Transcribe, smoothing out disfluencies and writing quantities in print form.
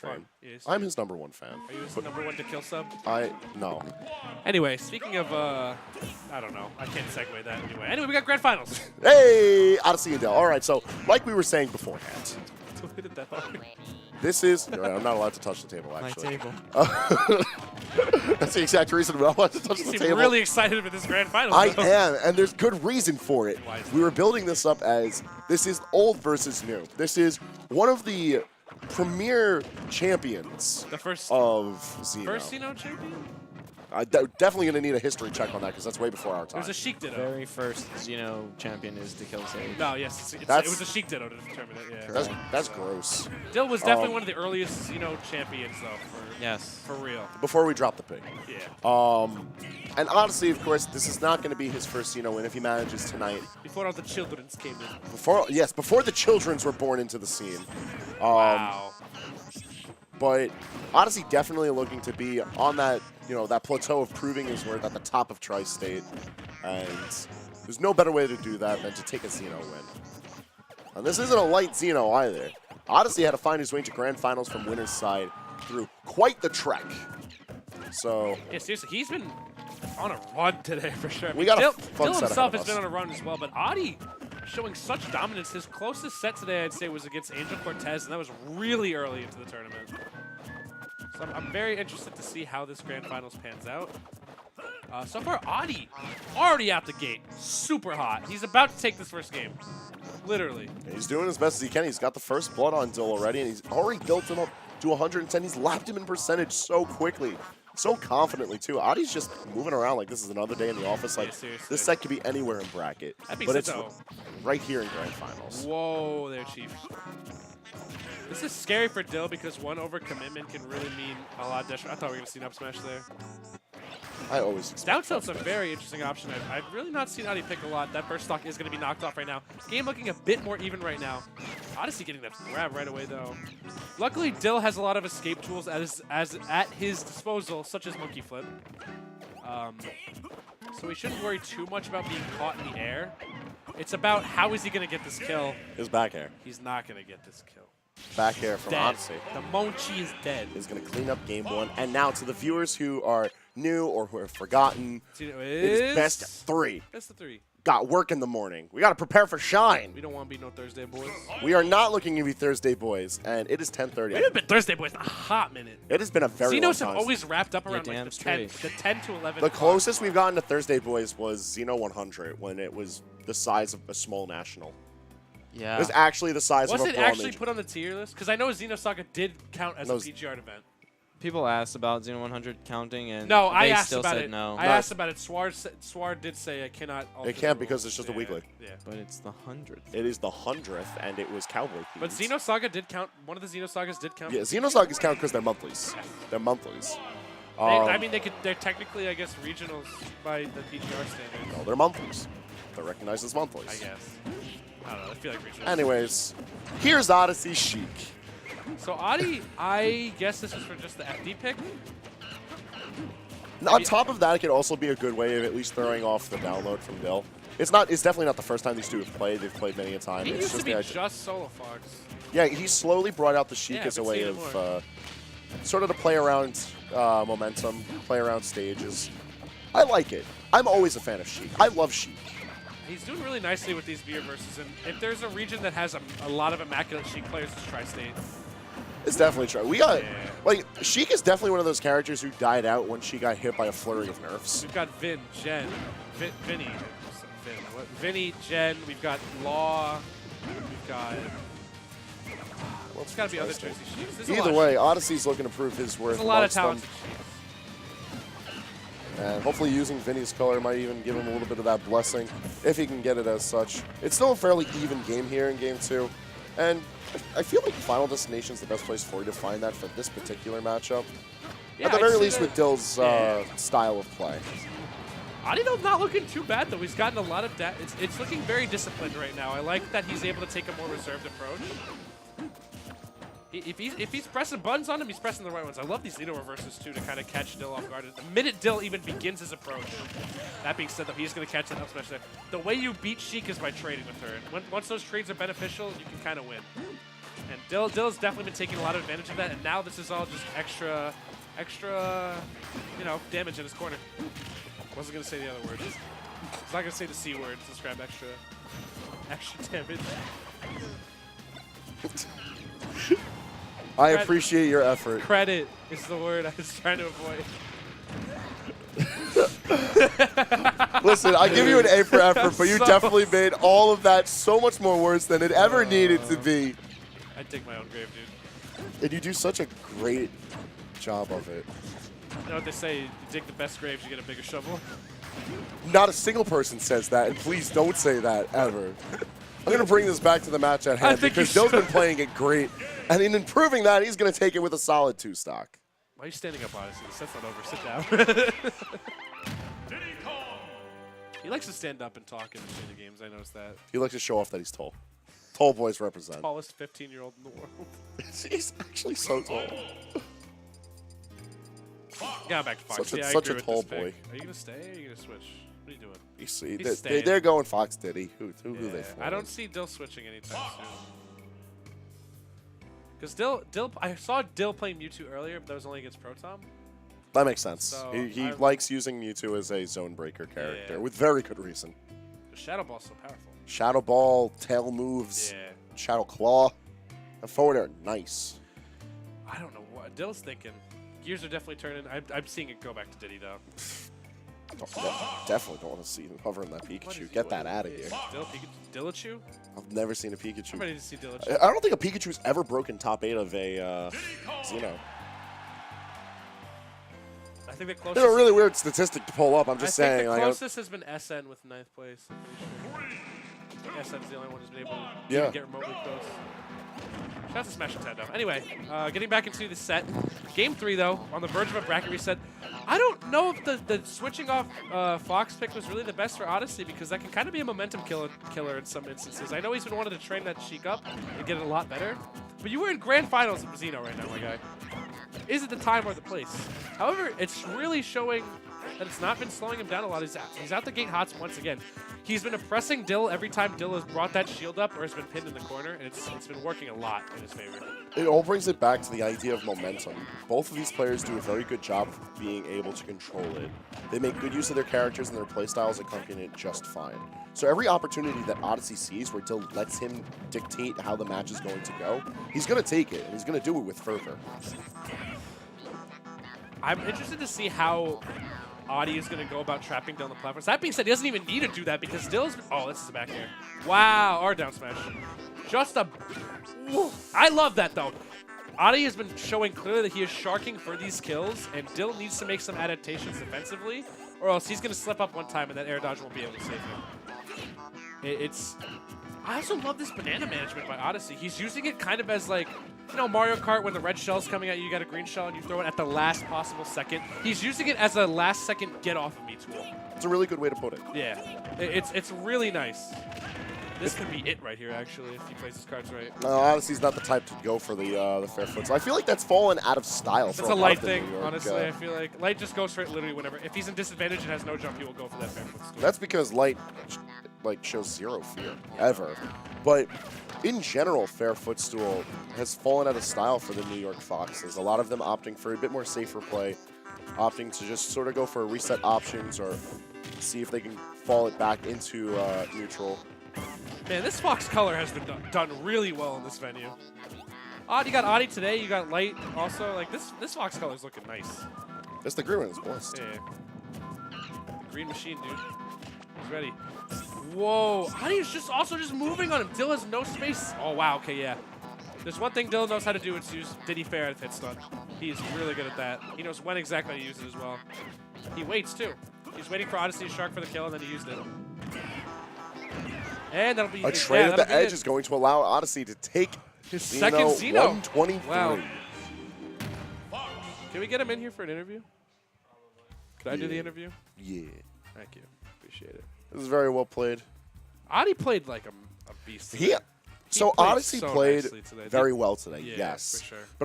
fan. Yes. I'm his #1 fan. Are you his #1 to kill sub? No. Anyway, speaking of, I don't know. I can't segue that anyway. Anyway, we got grand finals. Hey, Odyssey and Dill. All right, so like we were saying beforehand, Hit it that hard. this is. I'm not allowed to touch the table, My actually. table. That's the exact reason I'm not allowed to touch You the seem table. really excited for this grand finals. I though. am, and there's good reason for it. Why is We were building this up as this is old versus new. This is one of the premier champions The first Xeno. First Xeno champion? I'm definitely going to need a history check on that because that's way before our It time. was a Sheik Ditto. Very first Xeno champion is to kill Sage. No, yes, it That's- was a Sheik Ditto to determine it, yeah. That's gross. Dill was definitely one of the earliest Xeno champions, though, Yes. for real. Before we drop the pig. Yeah. And honestly, of course, this is not going to be his first Xeno win if he manages tonight. Before all the childrens came in. Before the childrens were born into the scene. Wow. But Odyssey definitely looking to be on that, that plateau of proving his worth at the top of Tri-State. And there's no better way to do that than to take a Xeno win. And this isn't a light Xeno either. Odyssey had to find his way to grand finals from winner's side through quite the trek. So Yeah, seriously, he's been on a run today for sure. We got a Dill, fun Dill set himself ahead has of been us. on a run as well, but Adi showing such dominance. His closest set today, I'd say, was against Angel Cortez, and that was really early into the tournament. So I'm very interested to see how this grand finals pans out. So far, Adi already out the gate, super hot. He's about to take this first game, literally. he's doing as best as he can. He's got the first blood on Dill already, and he's already built him up to 110. He's lapped him in percentage so quickly, so confidently, too. Adi's just moving around like this is another day in the office. Like, seriously. this set could be anywhere in bracket. That being But said, it's though, right here in grand finals. whoa there, Chief. This is scary for Dill because one overcommitment can really mean a lot of detriment. I thought we were going to see an up smash there. I always expect Down tilt's a very interesting option. I've really not seen Adi pick a lot. That first stock is going to be knocked off right now. Game looking a bit more even right now. Odyssey getting that grab right away, though. Luckily, Dill has a lot of escape tools as at his disposal, such as Monkey Flip. So we shouldn't worry too much about being caught in the air. It's about how is he going to get this kill. his back air. He's not going to get this kill. Back air from Dead. Odyssey The Monchi is dead. is going to clean up game one. And now to the viewers who are new or who have forgotten, it is best of 3. Best of 3. Got work in the morning. We got to prepare for Shine. We don't want to be no Thursday boys. We are not looking to be Thursday boys, and it is 10:30. We haven't been Thursday boys in a hot minute. It has been a very long Xenos time. have always wrapped up around damn like the 10 straight. to 11. The closest we've gotten to Thursday boys was Xeno100 when it was the size of a small national. Yeah. It was actually the size Was of a it Brawl actually Major. put on the tier list? Because I know Xenosaga did count as a PGR event. People asked about XenoOneHundred counting, and No, I they asked still about said it. no. I asked about it. Swar did say I cannot. alter It can't the because rules. it's just a Yeah, weekly. Yeah. But it's the 100th. It is the 100th, and it was Cowboy But themed. Xenosaga did count. One of the Xenosagas did count. Yeah, Xenosagas count because they're monthlies. They're monthlies. I mean, they're technically, I guess, regionals by the PGR standards. No, they're monthlies. They're recognized as monthlies. I guess. I don't know. I feel like regionals. Anyways, here's Odyssey Sheik. So Adi, I guess this is for just the FD pick. On top of that, it could also be a good way of at least throwing off the download from Dill. It's definitely not the first time these two have played. They've played many a time. He It's used to just be the idea. just Solo Fox. Yeah, he slowly brought out the Sheik Yeah, as a I've way been seeing it of sort of to play around momentum, play around stages. I like it. I'm always a fan of Sheik. I love Sheik. He's doing really nicely with these beer versus, and if there's a region that has a lot of immaculate Sheik players, it's Tri-State. It's definitely true. We got, Yeah. like, Sheik is definitely one of those characters who died out when she got hit by a flurry of nerfs. We've got Vinny, Jen, we've got Law, we've got, there's got to be other Jersey Sheiks. There's a lot Either of way, Sheiks. Odyssey's looking to prove his worth. There's a lot of amongst them. talented Sheiks. And hopefully using Vinny's color might even give him a little bit of that blessing, if he can get it as such. It's still a fairly even game here in Game 2. And I feel like Final Destination is the best place for you to find that for this particular matchup. Yeah, At the I'd very say least that- with Dill's style of play. Adino's not looking too bad, though. He's gotten a lot of it's looking very disciplined right now. I like that he's able to take a more reserved approach. If he's pressing buttons on him, he's pressing the right ones. I love these Xeno reverses, too, to kind of catch Dill off guard. The minute Dill even begins his approach, that being said, though, he's going to catch that up smash there. The way you beat Sheik is by trading with her. And once those trades are beneficial, you can kind of win. And Dill's definitely been taking a lot of advantage of that, and now this is all just extra, you know, damage in his corner. Wasn't gonna say the other words. I was not gonna say the C word to describe extra damage. I appreciate your effort. Credit is the word I was trying to avoid. Listen, I give you an A for effort, but you So- definitely made all of that so much more worse than it ever needed to be. I dig my own grave, dude. And you do such a great job of it. You know what they say? You dig the best graves, you get a bigger shovel. Not a single person says that, and please don't say that ever. I'm going to bring this back to the match at hand think you because Dill's been should. playing it great. And in improving that, he's going to take it with a solid 2 stock. Why are you standing up, Odyssey? The set's not over. Sit down. He likes to stand up and talk in the games. I noticed that. He likes to show off that he's tall. Tall boys represent. Tallest 15-year-old in the world. He's actually so tall. Yeah, back to Fox. Such a- Yeah, I such agree a with tall this pick. boy. Are you gonna stay? Or are you gonna switch? What are you doing? You see, He's staying. they're going Fox Diddy. Who Yeah, they I don't see Dill switching anytime soon. Because Dill, I saw Dill playing Mewtwo earlier, but that was only against Protom. That makes sense. So, he I- likes using Mewtwo as a zone breaker character Yeah. with very good reason. The Shadow Ball's so powerful. Shadow Ball, tail moves, Yeah. Shadow Claw. And forward air, nice. I don't know what Dill's thinking. Gears are definitely turning. I'm seeing it go back to Diddy though. Definitely don't want to see him hovering that What is Pikachu. he- Get what that is out of he- here. Dillachu? I've never seen a I'm Pikachu. ready to see Dillachu. I don't think a Pikachu's ever broken top 8 of a Xeno. I think the It's closest. a really weird statistic to pull up. I'm I just think saying. the Like, closest has been SN with 9th place. I'm pretty sure. SN's the only one who's been able to Yeah. get remotely close. Shout out to Smash Nintendo. Anyway, getting back into the set. Game 3, though, on the verge of a bracket reset. I don't know if the switching off Fox pick was really the best for Odyssey because that can kind of be a momentum killer in some instances. I know he's been wanting to train that Sheik up and get it a lot better, but you were in Grand Finals of Xeno right now, my guy. Is it the time or the place? However, it's really showing that it's not been slowing him down a lot. He's out the gate hots once again. He's been oppressing Dill every time Dill has brought that shield up or has been pinned in the corner, and it's been working a lot in his favor. it all brings it back to the idea of momentum. Both of these players do a very good job of being able to control it. They make good use of their characters and their playstyles accompany it just fine. So every opportunity that Odyssey sees where Dill lets him dictate how the match is going to go, he's going to take it, and he's going to do it with fervor. I'm interested to see how Audi is going to go about trapping down the platforms. That being said, he doesn't even need to do that because Dill's... Oh, this is the back air. Wow, or down smash. Just a... I love that, though. Audi has been showing clearly that he is sharking for these kills, and Dill needs to make some adaptations defensively, or else he's going to slip up one time and that air dodge won't be able to save him. It's... I also love this banana management by Odyssey. He's using it kind of as like, you know, Mario Kart when the red shell's coming at you, you got a green shell and you throw it at the last possible second. He's using it as a last second get off of me tool. It's a really good way to put it. Yeah, it's really nice. This could be it right here, actually, if he plays his cards right. No, Odyssey's not the type to go for the fair foot. So I feel like that's fallen out of style. It's for a lot light of the thing, New York, honestly. I feel like light just goes for it literally whenever. If he's in disadvantage and has no jump, he will go for that fair foot stool. That's because light shows zero fear ever. But in general, fair footstool has fallen out of style for the New York Foxes. A lot of them opting for a bit more safer play, opting to just sort of go for reset options or see if they can fall it back into neutral. Man, this Fox color has been done really well in this venue. Odd, you got Adi today. You got Light also. Like this Fox color is looking nice. That's the green one is blessed. Yeah. Green machine, dude. He's ready. Whoa. Adi is just moving on him. Dill has no space. Oh, wow. Okay, yeah. There's one thing Dill knows how to do. It's use Diddy Fair at hit stun. He's really good at that. He knows when exactly to use it as well. He waits, too. He's waiting for Odyssey to shark for the kill, and then he used it. And that'll be A trade at the edge is going to allow Odyssey to take his second Xeno. 123. Wow. Can we get him in here for an interview? Could I do the interview? Yeah. Thank you. Appreciate it. This is very well played. Adi played like a beast today. So played Odyssey so played nicely today. very well today, Yeah, yes. for sure. But